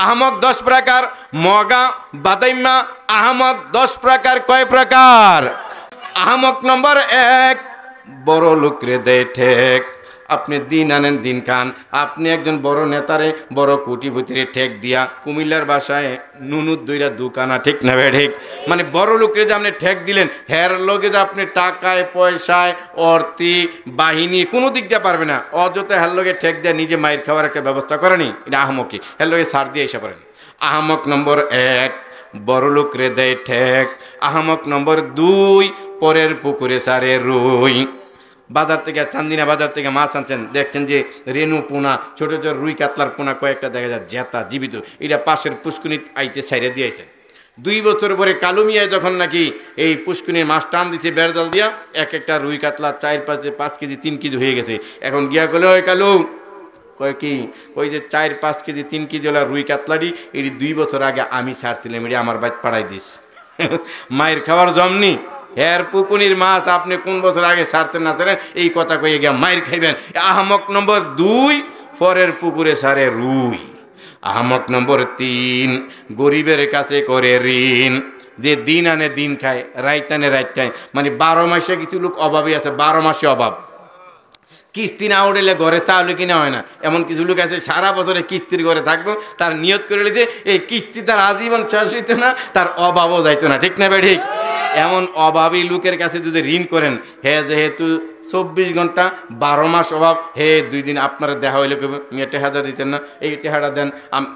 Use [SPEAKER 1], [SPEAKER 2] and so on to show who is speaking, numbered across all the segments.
[SPEAKER 1] আহমক 10 প্রকার, মগা বাদাইমা আহমক 10 প্রকার। কয় প্রকার? আহমক নম্বর 1, বড় লোকরে দেয় ঠেক। আপনি দিন আনেন দিন খান, আপনি একজন বড় নেতারে বড় কোটিপতিরে ঠেক দিয়া কুমিল্লার বাসায় নুনুর দইরা দোকানা, ঠিক না ভাই ঠিক? মানে বড় লোকরে যে আপনি ঠেক দিলেন, হের লগে যে আপনি টাকায় পয়সায় অর্থে বাহিনী কোনো দিক দিয়ে পারবে না, অযথা হের লগে ঠেক দিয়ে নিজে মায়ের খাওয়ার একটা ব্যবস্থা করেনি, এটা আহমকি। হের লগে ছাড় দিয়ে এসে পারেন। আহমক নম্বর 1, বড় লোকরে দেয় ঠেক। আহমক নম্বর 2, পরের পুকুরে সারে রুই। বাজার থেকে, চান্দিনা বাজার থেকে মাছ আনছেন, দেখছেন যে রেনু পোনা, ছোট ছোট রুই কাতলার পোনা কয়েকটা দেখা যায় জেতা জীবিত, এটা পাশের পুষ্কুনি আইতে সাইরে দিয়েছেন। 2 বছর পরে কালু মিয়ায় যখন নাকি এই পুষ্কুনির মাছ টান দিচ্ছে বেড়জাল দিয়া, এক একটা রুই কাতলা 4-5 কেজি 3 কেজি হয়ে গেছে। এখন গিয়া গেলে ওই কালু কয় কি, ওই যে 4-5 কেজি 3 কেজি ওলা রুই কাতলাটি এটি 2 বছর আগে আমি ছাড়ছিলাম, এটি আমার বাইক পাড়াই দিস। মায়ের খাওয়ার জমনি, এর পুকুনির মাছ আপনি কোন বছর আগে ছাড়তেন না ছাড়েন, এই কথা কয়ে গিয়া মায়ের খাইবেন। আহমক নম্বর 2, পরের পুকুরে সারে রুই। আহমক নম্বর 3, গরিবের কাছে করে ঋণ। যে দিন আনে দিন খায়, রাইত আনে রাইত খায়। মানে 12 মাসে কিছু লোক অভাবই আছে, 12 মাসে অভাব। কিস্তি না উঠলে ঘরে চাউলে কিনা হয় না, এমন কিছু লোক আছে সারা বছরে কিস্তির ঘরে থাকবো, তার নিয়ত করে নিয়েছে এই কিস্তি তার আজীবন শেষ হইতো না, তার অভাবও যাইতো না, ঠিক না ভাই ঠিক? এমন অভাবী লোকের কাছে যদি ঋণ করেন, হে যেহেতু 24 ঘন্টা 12 মাস অভাব, হে 2 দিন আপনারা দেখা হইলে মেয়ে টেহাটা দিতেন না, এই টেহাটা দেন,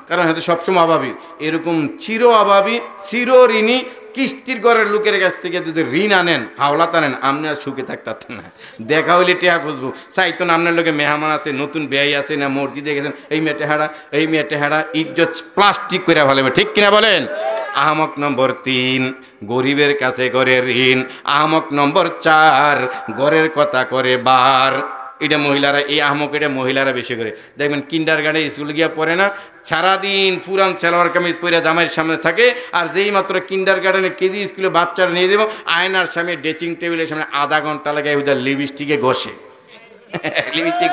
[SPEAKER 1] কারণ হয়তো সবসময় অভাবী। এরকম চির অভাবী চির ঋণী কিস্তির ঘরের লোকের কাছ থেকে যদি ঋণ আনেন, হাওলাত আনেন, আপনি আর সুখে থাকতেন না। দেখা হইলে টেহা খুঁজবো, চাইতো না আপনার লোকে মেহমান আছে, নতুন বেয়াই আছে না, মসজিদে গেছেন, এই মেয়েটে হাড়া ইজ্জত প্লাস্টিক করে ফেলবে, ঠিক কিনা বলেন? আহমক নম্বর 3, গরিবের কাছে করে ঋণ। আহমক নম্বর 4, ঘরের কথা করে বার। এটা মহিলারা, এই আহমক এটা মহিলারা বেশি করে দেখবেন। কিন্ডার গার্ডেন স্কুলে গিয়ে পড়ে না, সারাদিন পুরান সালোয়ার কামিজ পরে জামাইয়ের সামনে থাকে, আর যেই মাত্র কিন্ডার গার্ডেনে কেজি স্কুলে বাচ্চারা নিয়ে দেবো, আয়নার সামনে ড্রেসিং টেবিলের সামনে আধা ঘন্টা লাগে ওদের লিপস্টিকে ঘষে। লিপস্টিক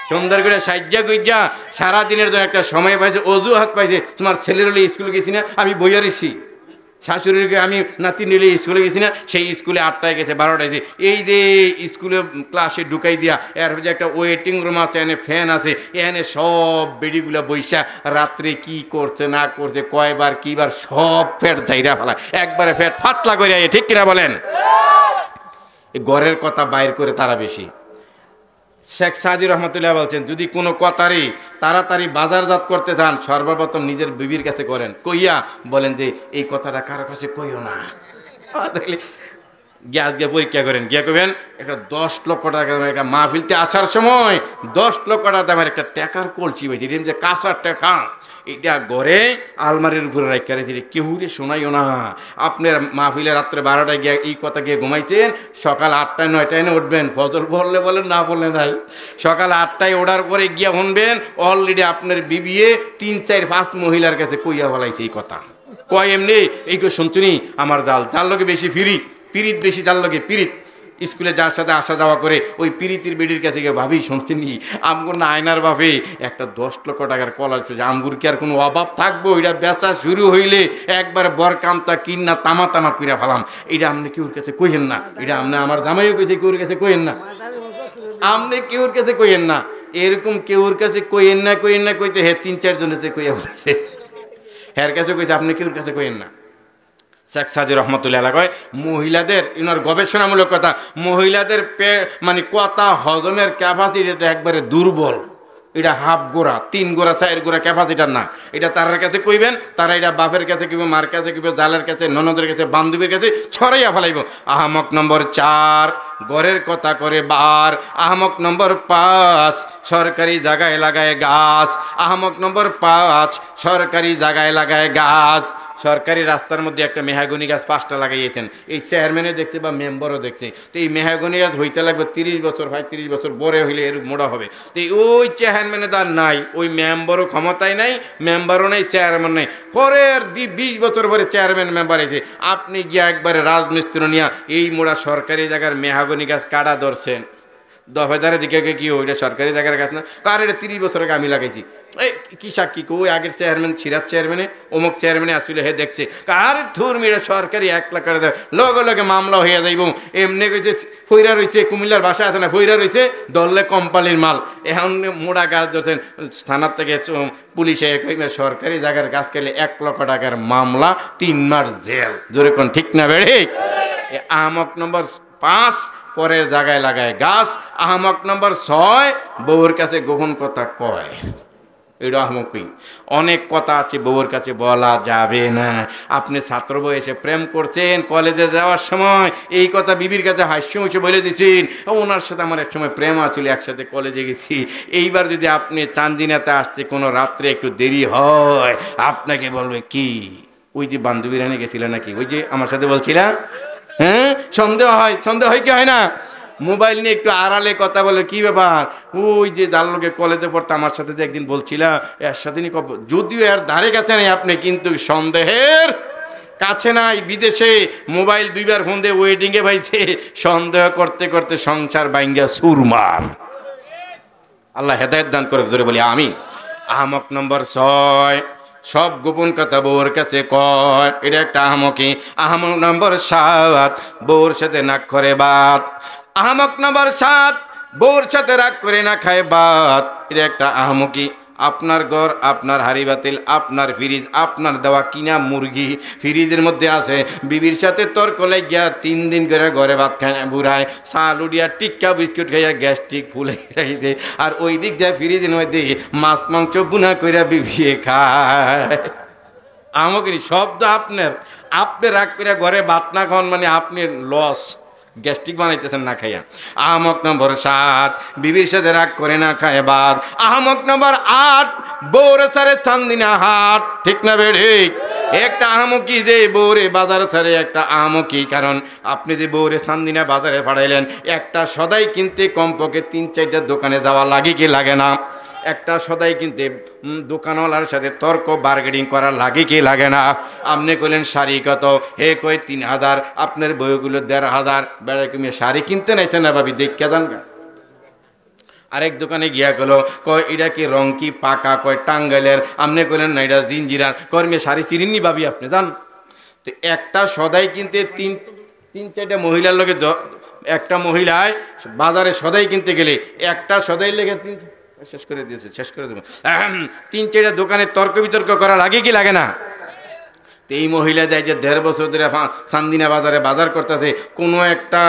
[SPEAKER 1] সুন্দর করে সাজ্জা গুজ্জা সারাদিনের জন্য একটা সময় পাইছে, অজুহাত পাইছে, তোমার ছেলের হলে স্কুলে গেছি না, আমি বইয়া রয়েছি, শাশুড়িকে আমি নাতি নিলে স্কুলে গেছি না, সেই স্কুলে 8টায় গেছে 12টায় গেছে। এই যে স্কুলে ক্লাসে ঢুকাই দিয়া, এর যে একটা ওয়েটিং রুম আছে, এনে ফ্যান আছে, এনে সব বেডিগুলা বৈশা রাত্রে কি করছে না করছে, কয়বার কিবার সব ফ্যাট জাইরা ফেলা, একবারে ফ্যাট ফাতলা করে, ঠিক কিনা বলেন? ঘরের কথা বাইর করে তারা বেশি। শেখ সাদি রহমতুল্লাহ বলছেন, যদি কোনো কথারই তাড়াতাড়ি বাজারজাত করতে চান, সর্বপ্রথম নিজের বিবির কাছে করেন, কইয়া বলেন যে এই কথাটা কারো কাছে কইও না। তাহলে গ্যাস দিয়ে পরীক্ষা করেন, গিয়া কবেন একটা 10 লক্ষ টাকা দামের একটা মাহফিলতে আসার সময় 10 লক্ষ টাকা দামের একটা টাকার কলসি পাইছি, এটা যে কাঁচার টাকা, এটা ঘরে আলমারির উপরে রাখা রেখেছি, কেউরে শোনাইও না। আপনার মাহফিলে রাত্রে 12টায় গিয়ে এই কথা গিয়ে ঘুমাইছেন, সকাল 8টায় 9টায় এনে উঠবেন, ফজর পড়লে বলেন না বললে নাই, সকাল 8টায় ওঠার পরে গিয়া শুনবেন অলরেডি আপনার বিবিয়ে 3-4-5 মহিলার কাছে কইয়া বলাইছে এই কথা। কয় এমনি এই শুনছুনি আমার জাল লোকে বেশি পিরিত বেশি, জাল লোকে পিরিত। স্কুলে যার সাথে আসা যাওয়া করে ওই পিরিতির বেডির কাছে গিয়ে ভাবি শুনছেনি আমগুর না আয়নার বাপে একটা 10 লক্ষ টাকার কল আসছে, আমগুর কি আর কোনো অভাব থাকবো? এটা বেচা শুরু হইলে একবার বরকামটা কিনা তামা কইরা ফেলাম, এটা আপনি কেউর কাছে কইেন না, এটা আপনি আমার জামাইও কইছে কেউর কাছে কইেন না, আপনি কেউর কাছে কইেন না, এরকম কেউর কাছে কইেন না কইতে হে 3-4 জনের কাছে কইয়া বলেছে, হের কাছে কইছে আপনি কেউর কাছে কইেন না। শেখ সাদি রহমতুল্লাহ কয়, মহিলাদের ইনার গবেষণামূলক কথা, মহিলাদের মানে কথা হজমের ক্যাপাসিটিটা একবারে দুর্বল, এটা হাফ গোড়া 3 গোড়া 4 গোড়া ক্যাপাসিটার না। এটা তার কাছে কইবেন, তারা এটা বাপের কাছে কইবে, মার কাছে কইবে, জালের কাছে, ননদের কাছে, বান্ধবীর কাছে ছড়াইয়া ফেলাইব। আহমক নম্বর 4, ঘরের কথা করে বার। আহমক নম্বর 5, সরকারি জায়গায় লাগায় গাছ। আহমক নম্বর 5, সরকারি জায়গায় লাগায় গাছ। সরকারি রাস্তার মধ্যে একটা মেহাগনি গাছ 5টা লাগাইয়েছেন, এই চেয়ারম্যানে দেখছে বা মেম্বারও দেখছে, তো এই মেহাগনি গাছ হইতে লাগবে 30 বছর, ভাই 30 বছর বড় হইলে এর মোড়া হবে। তো ওই চেয়ারম্যানে তার নাই, ওই মেম্বারও ক্ষমতায় নাই, মেম্বারও নাই, চেয়ারম্যান নাই, পরের 20 বছর পরে চেয়ারম্যান মেম্বার এসে আপনি গিয়া একবারে রাজমিস্ত্রি নিয়া এই মোড়া সরকারি জায়গার মেহাগনি গাছ কাটা ধরছেন, দফেদারের দিকে কি ওইটা সরকারি জায়গার গাছ না, কার এটা 30 বছর আগে আমি লাগাইছি। এই কি সাক্ষী কই আগের চেয়ারম্যান সিরাজ চেয়ারম্যানে অমুক চেয়ারম্যানে আসলে হে দেখছে কার থুর মেরে সরকারি 1 লাখ করে দেয়, লগে লগে মামলা হইয়া যাইব। এমনি কইছে ফইরা রইছে, কুমিল্লার বাসা আছে না, ফইরা রইছে দললে কোম্পানির মাল। এখন মোড়া গাছ ধরছেন থানার থেকে পুলিশে কইবে সরকারি জায়গার গাছ কেলে 1 লক্ষ টাকার মামলা, 3 মাস জেল। জোরে কোন ঠিক না বেড়ে? আহমক নম্বর 5 পরের জায়গায় লাগায় গাছ। আহমক নম্বর 6 বউর কাছে গোপন কথা কয়। এটা আহমকই। অনেক কথা আছে বউর কাছে বলা যাবে না। আপনি ছাত্র বয়সে প্রেম করছেন, কলেজে যাওয়ার সময় এই কথা বিবির কাছে হাস্য হাসি বলে দিয়েছেন, ওনার সাথে আমার এক সময় প্রেম আছিল, একসাথে কলেজে গেছি। এইবার যদি আপনি চান্দিনাতে আসতে কোনো রাত্রে একটু দেরি হয়, আপনাকে বলবে কি ওই যে বান্ধবীরা নিয়ে গেছিলেন নাকি, ওই যে আমার সাথে বলছিলা। হ্যাঁ, সন্দেহ হয়। সন্দেহ হয় কি হয় না? মোবাইল নিয়ে একটু আড়ালে কথা বলে, কি ব্যাপার ওই যে যার লোকে কলেজে পড়তে আমার সাথে যে একদিন বলছিলা এর সাথে নি, যদিও এর ধারে কাছে নেই আপনি, কিন্তু সন্দেহের কাছে নাই। বিদেশে মোবাইল 2 বার ফোন দিয়ে ওয়েটিংয়ে পাইছে, সন্দেহ করতে করতে সংসার বাইঙ্গা সুরমার। আল্লাহ হেদায়েত দান করে, ধরে বলি আমিন। আহমক নম্বর 6 সব গোপন কথা বউর কাছে কয়, এটা একটা আহমকি। আহমক নম্বর 7 বউর সাথে নাক করে বাত। আহমক নম্বর 7 বউর সাথে রাগ করে না খায় বাত, এটা একটা আহমকি। আপনার ঘর, আপনার হাড়ি বাতিল, আপনার ফ্রিজ, আপনার দেওয়া কিনা মুরগি ফ্রিজের মধ্যে আছে, বিবির সাথে তর্ক লাগিয়া 3 দিন করে ঘরে ভাত খায় বুড়ায়, চাল উড়িয়া টিক্কা বিস্কুট খাইয়া গ্যাস্ট্রিক ফুলে খাইছে, আর ওই দিক দিয়ে ফ্রিজের মধ্যে মাছ মাংস বুনা কইরা বিবিয়ে খায়। আমাকে শব্দ আপনার, আপনি রাগ করে ঘরে ভাত না খান মানে আপনি লস, গ্যাস্ট্রিক বানাইতেছেন না খাইয়া। আহমক নম্বর 7 বিবির সাথে রাগ করে না খায় বাদ। আহমক নম্বর 8 বউরে ছাড়ে চান্দিনা হাট। ঠিক না বেড়ে? একটা আহমকি যে বউরে বাজার ছাড়ে, একটা আহমকি। কারণ আপনি যে বউরে চান্দিনা বাজারে পাঠাইলেন, একটা সদাই কিনতে কমপক্ষে 3-4টা দোকানে যাওয়া লাগে কি লাগে না? একটা সদাই কিনতে দোকানওয়ালার সাথে তর্ক বার্গেনিং করা লাগে কি লাগে না? আপনি কইলেন শাড়ি কত, হে কই 3000, আপনার বইগুলো 1500। বেড়া কমিয়ে শাড়ি কিনতে নাইছে না ভাবি, দেখে যান গা। আরেক দোকানে গিয়া গেল, কয় এটা কি রং কি পাকা, কয় টাঙ্গাইলের। আপনি কইলেন না এটা জিঞ্জিরার, কর্মে শাড়ি চিরিনি ভাবি আপনি জান। তো একটা সদাই কিনতে 3-4টা মহিলার লগে, একটা মহিলায় বাজারে সদাই কিনতে গেলে একটা সদাই লেগে শেষ করে দিয়েছে, শেষ করে দেবো। 3-4টা দোকানে তর্ক বিতর্ক করা লাগে কি লাগে না? এই মহিলা যায় যে 1.5 বছর ধরে চান্দিনা বাজারে বাজার করতেছে, কোনো একটা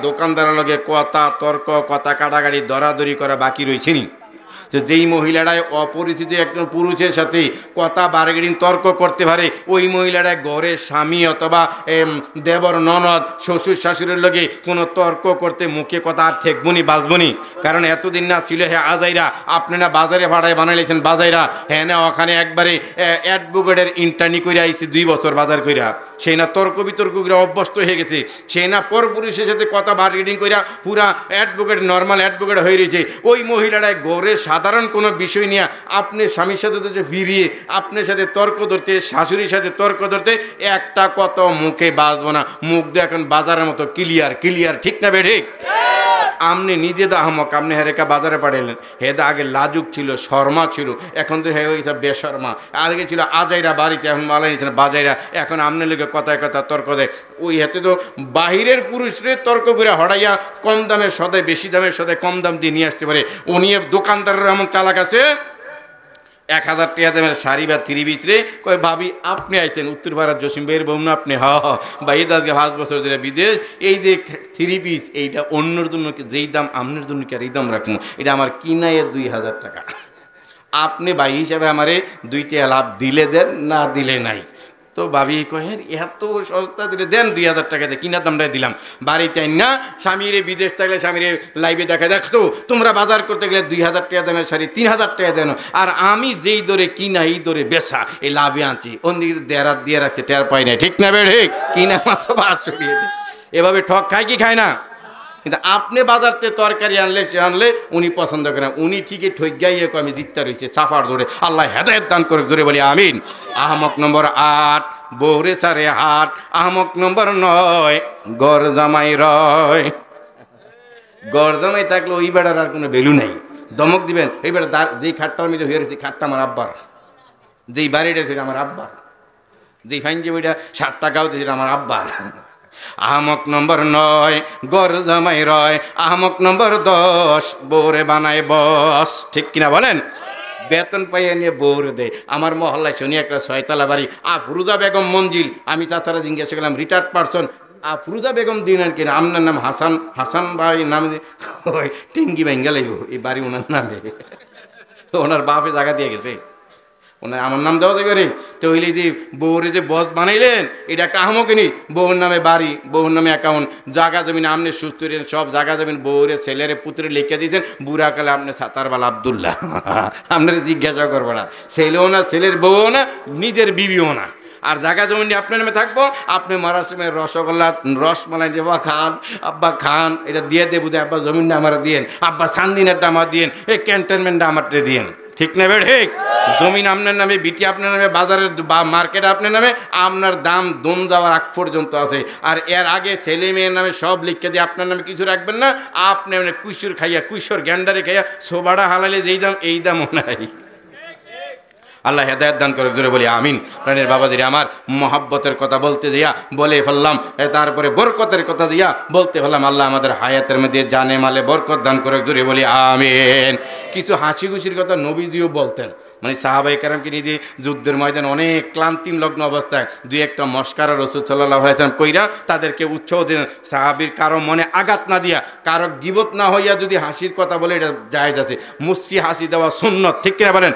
[SPEAKER 1] দোকানদারের লগে কথা তর্ক, কথা কাটাকাটি, দরাদরি করা বাকি রয়েছে নি? তো যেই মহিলাটায় অপরিচিত একজন পুরুষের সাথে কথা বার্গেনিং তর্ক করতে পারে, ওই মহিলাটা ঘরে স্বামী অথবা দেবর ননদ শ্বশুর শাশুড়ির লগে কোনো তর্ক করতে মুখে কথা আর ঠেকবনি বাজবনি। কারণ এতদিন না ছিল হ্যাঁ আজাইরা, আপনি না বাজারে ভাড়ায় বানাইলেছেন বাজাইরা, হ্যাঁ না ওখানে একবারে অ্যাডভোকেটের ইন্টার্নি করে আইসি 2 বছর বাজার কইরা, সেই না তর্ক বিতর্ক করে অভ্যস্ত হয়ে গেছে, সেই না পরপুরুষের সাথে কথা বার্গেনিং কইরা পুরা অ্যাডভোকেট নর্মাল অ্যাডভোকেট হয়ে রয়েছে। ওই মহিলাটায় ঘরে সাধারণ কোনো বিষয় নিয়ে আপনি স্বামীর সাথে ফিরিয়ে আপনার সাথে তর্ক ধরতে, শাশুড়ির সাথে তর্ক ধরতে, একটা কত মুখে বাজবো না, মুখ দিয়ে এখন বাজারের মতো ক্লিয়ার ক্লিয়ার। ঠিক না বেঠিক? আপনি নিজে তো আহমক, আপনি হেরেকা বাজারে পাঠাইলেন। হেদা আগে লাজুক ছিল, শর্মা ছিল, এখন তো হে ওইসব বেশর্মা। আগে ছিল আজাইরা বাড়িতে, এখন মালাই নিয়েছেন বাজাইরা, এখন আপনি লোকে কথায় কথা তর্ক দেয়। ওই হাতে তো বাহিরের পুরুষরে তর্ক করে হড়াইয়া কম দামের সদায় বেশি দামের সদায় কম দাম দিয়ে নিয়ে আসতে পারে। উনি দোকানদারের এমন চালাক আছে, 1000 টাকা দামের শাড়ি বা 3 পিসরে কয় ভাবি আপনি আইছেন উত্তর ভারত জসিম ভাইয়ের বউ না আপনি? হ ভাই আজকে 5 বছর ধরে বিদেশ, এই যে 3 পিস এইটা অন্যর জন্য যেই দাম আপনার জন্য কি আর এই দাম রাখবো? এটা আমার কিনায় 2000 টাকা। আপনি ভাই হিসাবে আমারে 2 টাকা লাভ দিলে দেন, না দিলে নাই। তো ভাবি কয় এত সস্তা দিলে দেন, 2000 টাকা দিয়ে কিনা দামটাই দিলাম। বাড়িতে না স্বামীরে বিদেশ থাকলে স্বামীরে লাইভে দেখা, দেখতো তোমরা বাজার করতে গেলে 2000 টাকা দামের শাড়ি 3000 টাকা দেন, আর আমি যেই দরে কিনা এই দরে বেচা, এই লাভে আনছি। অন্যদিকে দেড়াত দিয়ে রাখছে, টের পাই না। ঠিক না বেড়ে? কিনা মাত্র 500 দিয়ে দেয়। এভাবে ঠক খায় কি খায় না? কিন্তু আপনি বাজারতে তরকারি আনলে উনি পছন্দ করেন, উনি ঠিকই ঠক গাইয়ে আমি জিততে রয়েছে সাফার ধরে। আল্লাহ হেদায়েত দান করে, ধরে বলি আমিন। আহমক নম্বর 8 বউরে সারে হাট। আহমক নম্বর 9 গর জামাই রয়। গরদামাই থাকলে ওই বেড়ার আর কোনো ভ্যালু নেই। দমক দিবেন এই বেড়া যেই খাটটার মধ্যে হয়ে রয়েছে খাটটা আমার আব্বার, যেই বাড়িটা সেটা আমার আব্বার, যেই ফাইন যে বইটা 60 টাকাও সেটা আমার আব্বার। আহমক নম্বর 9 গরদামাই রয়। আহমক নম্বর 10 বউরে বানায় বস। ঠিক কিনা বলেন? বেতন পাইয়ে নিয়ে বউর দেয়। আমার মহল্লায় শুনি একটা 6 তলা বাড়ি, আফরুজা বেগম মঞ্জিল। আমি চাচারা জিজ্ঞাসা করলাম রিটায়ার্ড পারসন আফরুজা বেগম দিনের কিনা, আপনার নাম হাসান, হাসান ভাই নাম ওই টিঙ্গি ভেঙ্গা লাগব এই বাড়ি ওনার নামে, ওনার বাপে জায়গা দিয়ে গেছে, ওনার আমার নাম দেওয়া যাবে রে। তো হইলে যে বউরে যে বস বানাইলেন এটা একটা আহমকিনি, বউর নামে বাড়ি, বউর নামে অ্যাকাউন্ট, জায়গা জমিন আপনি সুস্থ হলেন, সব জায়গা জমিন বউরে ছেলেরে পুত্রে লিখে দিয়েছেন, বুড়া কালে আপনি সাতারবাল আবদুল্লাহ। আপনার জিজ্ঞাসা করবো না, ছেলেও না, ছেলের বউও না, নিজের বিবিও না। আর জায়গা জমিন আপনার নামে থাকবো, আপনি মারার সময় রসগোল্লা রসমালাই দেবা খান, আব্বা খান, এটা দিয়ে দেবো, আব্বা জমিনটা আমার দিয়েন, আব্বা সানদিনেরটা আমার দিয়েন, এই ক্যান্টনমেন্টটা আমারটা দিয়েন। ঠিক না বে ঠিক? জমিন আপনার নামে, বিটি আপনার নামে, বাজারের বা মার্কেট আপনার নামে, আপনার দাম দম যাওয়ার আগ পর্যন্ত আছে। আর এর আগে ছেলে মেয়ের নামে সব লিখে দিয়ে আপনার নামে কিছু রাখবেন না। আপনি মানে কুইশোর খাইয়া, কুইশোর গ্যান্ডারে খাইয়া সোবাড়া হালালে যেই দাম এই দামও নাই। আল্লাহ হেদায়েত দান করে, জোরে বলি আমিন। প্রাণের বাবাজিরে আমার, মহাব্বতের কথা বলতে দিয়া বলে ফেললাম, তারপরে বরকতের কথা দিয়া বলতে ফেললাম। আল্লাহ আমাদের হায়াতের মধ্যে জানে মালে বরকত দান করে, জোরে বলি আমিন। কিছু হাসি খুশির কথা নবীজিও বলতেন, মানে সাহাবায়ে কেরামকে নিজে যুদ্ধের ময়দান অনেক ক্লান্তিলগ্ন অবস্থায় দুই একটা মস্কারা রাসূল সাল্লাল্লাহু আলাইহি ওয়াসাল্লাম কইরা তাদেরকে উৎসাহ দিন, সাহাবীর কারো মনে আঘাত না দিয়া, কারো গীবত না হইয়া যদি হাসির কথা বলে এটা জায়েজ আছে। মুস্কি হাসি দেওয়া সুন্নত। ঠিক কিনা বলেন?